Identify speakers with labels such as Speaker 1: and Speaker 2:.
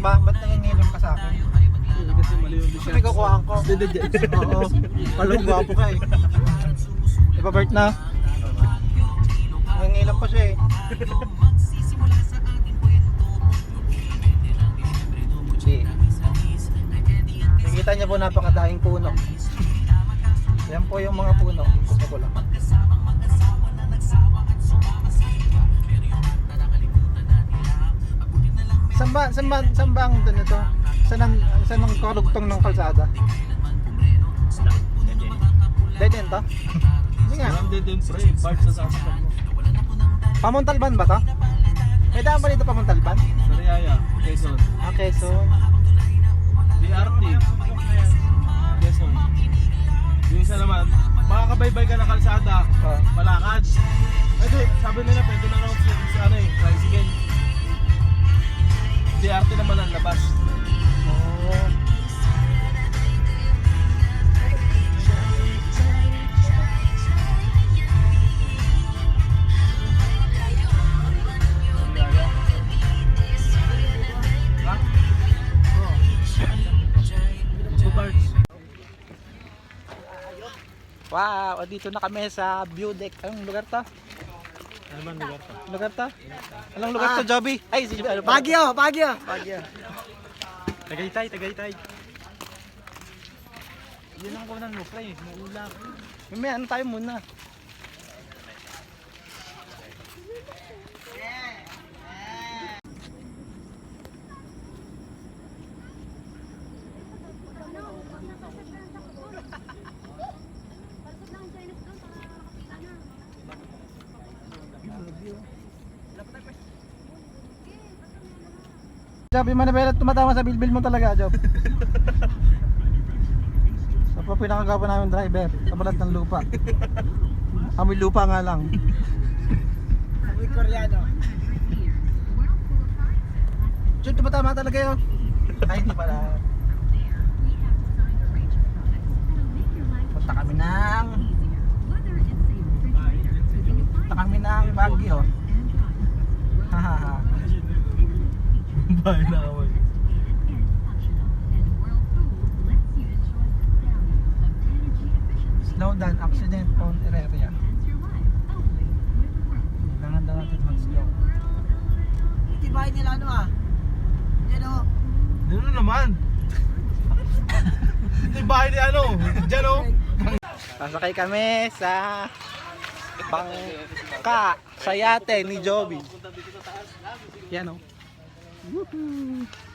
Speaker 1: ba? Ba't nangingilam ka sa akin?
Speaker 2: Kasi mali yung
Speaker 1: Kasi may kukuhaan ko. Oo. Palong gwapo ka eh. Di ba Bert na? Nangingilam pa siya eh. See. Nakikita niyo po napakadaing puno. Yan po yung mga puno. Gusto ko lang. Saan ba ang doon ito? Saan ang karugtong ng kalsada? Dead end to? Hindi nga.
Speaker 2: Walang dead end pre, part sa sasakyan mo.
Speaker 1: Pamuntalban ba to? May daan ba dito Pamuntalban?
Speaker 2: Sa Riyaya, Quezon.
Speaker 1: Ah, Quezon.
Speaker 2: BRT. Quezon. Yung isa naman, makakabaybay ka ng kalsada,
Speaker 1: Oh.
Speaker 2: malakad. Pwede, sabi nila pwede na raw sa ano eh, tricycle. BRT naman ang labas.
Speaker 1: Oh.
Speaker 2: Ha? Oo. Two parts.
Speaker 1: Wow, dito na kami sa view deck. Anong lugar to?
Speaker 2: Ano ba lugar to?
Speaker 1: Lugar to? Anong lugar to, Joby? Ay, si ano pa?
Speaker 3: Baguio.
Speaker 1: Baguio.
Speaker 2: Tagaytay. Yun ang kunan mo, pre. Maulap.
Speaker 1: May ano tayo muna. Job, yung manabela tumatama sa bilbil mo talaga, Job. Sa pa pinakagawa namin driver, sa balat ng lupa. Amoy lupa nga lang.
Speaker 3: Amoy Koreano.
Speaker 1: Job, tumatama talaga yun. Ay, hindi pala. Punta kami ng Baguio. Hahaha.
Speaker 2: Bahay na ako eh.
Speaker 1: Slow down, accident prone area. Kailangan daw natin mag-slow.
Speaker 3: Ito yung bahay nila ano ah. Yan o.
Speaker 2: Ano naman? Ito yung bahay ni ano? Diyan o.
Speaker 1: Sasakay kami sa bangka sa yate ni Joby. Yan o. Woohoo!